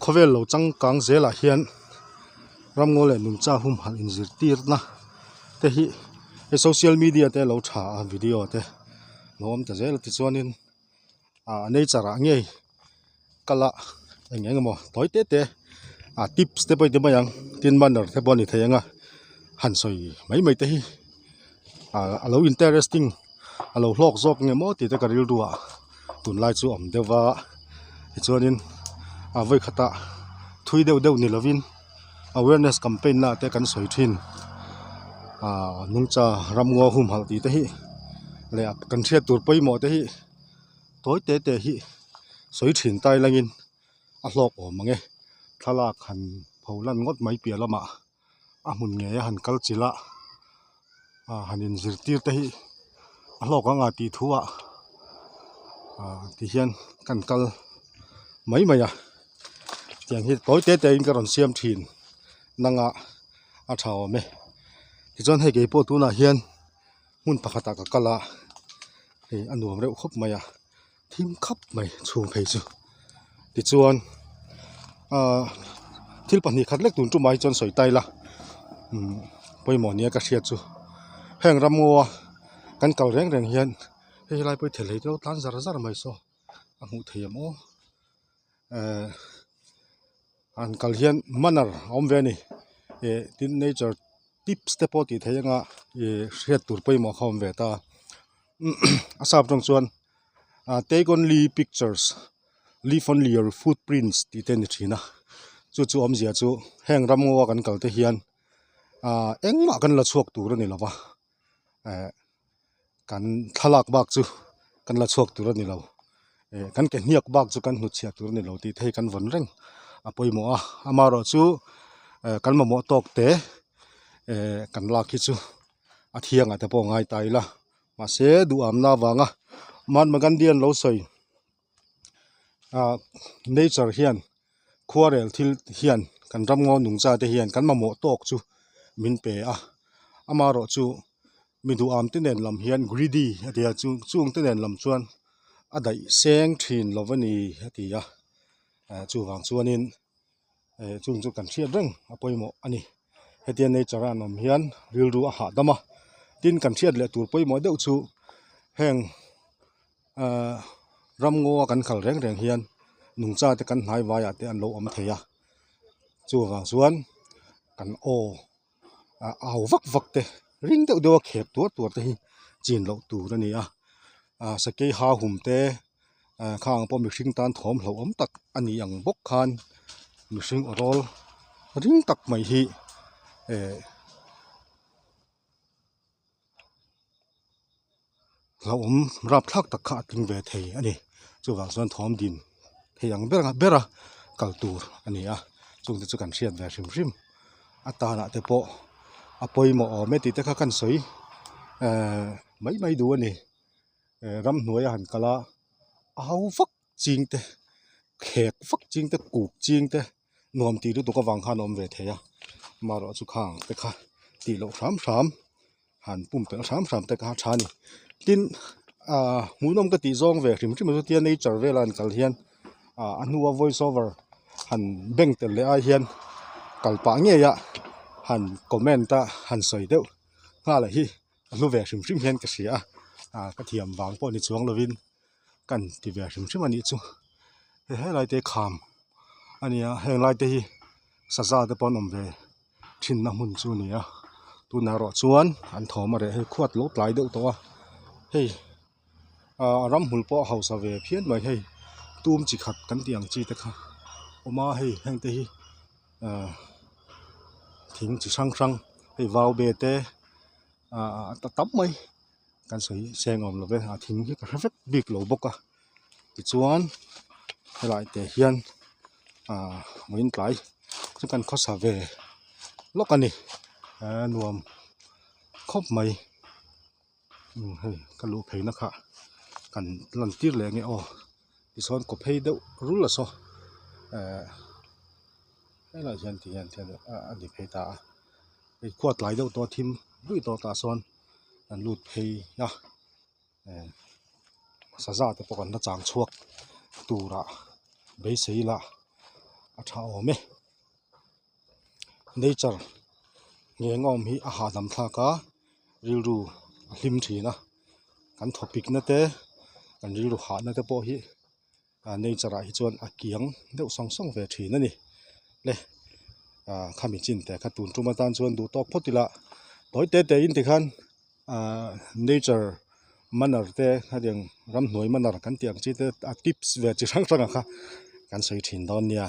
khovel lo chang kang zela hian ramngol le nun cha hum hal in zir tir na te hi social media te lo tha video te nom ta zel ti chuanin nei chara nge kala engeng mo toite te tips te poi te bayang tin banner te boni thayanga han soi mai te hi alo interesting alo hlok zok nge mo ti te karil duwa tun lai chu om dewa ti chuanin voi khata thui deuh ni lovin awareness campaign na te kan soi thin nungcha ramngo hum hal ti te hi le kan thia tur poi mo te hi toite te hi soi thin tai langin a hlok om mangi thalak han pholan ngot mai pia lama amun nge han kal chila hanin zirtir te hi a hlok anga ti thuwa ti hian kan kal mai maya tiang hi toite te in karon siam thin nanga a thao me ti chon he ge po tu na hian mun pakhata ka kala he anuam reu khop maya thim khap mai chung phei chu ti chuan thil pani khat lek tun tu mai chon soi tai la poimo nia ka hria chu heng ramngowa kan kal reng hian he lai poi thel hei to tlan zar mai so a mu theiam o an kal hian manar om ve ni tin nature tips te po ti theianga hriat tur poimo khom ve ta asap tong chuan take only pictures leave only your footprints ti ten thina chu om zia chu heng ramngowa kan kal te hian engma kan la chuak tur ani lawa kan thalak bak chu kan la chuak tur ani lo kan ke hniak bak chu kan hnu chia tur ani lo ti thei kan von reng apoimo amaro chu kan mamo tok te kan la khi chu athianga te po ngai tai la ma se du amna wanga man magan dian lo soi nature hian khuarel thil hian kan ramngo nungcha te hian kan mamo tok chu min pe amaro chu midu am te nen lam hian greedy atia chung te nen lam chuan adai seng thin lovani atia chu wang chuanin chung chu kan thriat reng apoimo ani hetian nature anom hian rilru a ha dama tin kan thriat le tur poimo deuh chu heng ramngo kan khal reng hian nungcha te kan hnai waya te an lo om theya chu wang chuan kan au vak te ring deuh khep tur te hi chin lo tur ani sakei ha hum te khang po mi hring tan thom hlo om tak ani ang bok khan mi hring orol ring tak mai hi lo om rap thak tak kha ting ve thei ani chu wang chuan thom din theiang bera kal tur ani chung te chu kan hriat ve hrim atana te po apoimo me ti te kha kan soi mai du ani ram hnuai han kala au vak ching te khek vak ching te kuk ching te nuam ti ru to ka wang khan om ve theya maro chu khang te kha ti lo ram han pum pe ram te ka thani tin munom ka ti zong ve hrim chu tian nature velan kal hian anuwa voice over han beng tel le a hian kalpa nge ya han comment ta han soi deuh nga la hi lu ve hrim hian ka sia ka thiam wang po ni chuang lovin kan ti ve hrim ani chu he lai te kham ania he lai te hi saza te pon om ve thin na mun chu nia tu na ro chuan an thoma re he khuat lo tlai deuh to hei ram hul po hausa ve phian mai hei tum chi khat kan tiang chi te kha oma hei heng te hi thing chi sang hei wau be te ta tam mai kan soi seng om lo ve thing hi ka hravek bik lo boka ti chuan helai te hian moin tlai chu kan khosa ve lokani nuam khop mai hei kalu pheina kha kan lan tir le nge ti son ko phei deuh rul la so helai hian ti hian ani phei ta ei khuat lai deuh to thim rui to ta son an lut phei ya saza te pokan na chang chuak tura be seila a tha ome nature nge ngom hi a ha dam thla ka rilru hlim thina kan topic na te kan rilru ha na te po hi nature hi chuan a kiang deuh song song ve thina ni le khami chin te kha tun tuma tan chuan du tok photila toy te in ti khan nature manner te hadeng ram hnoi manner kan tiang chi te tips ve chi rang rang kha kan soi thin don nia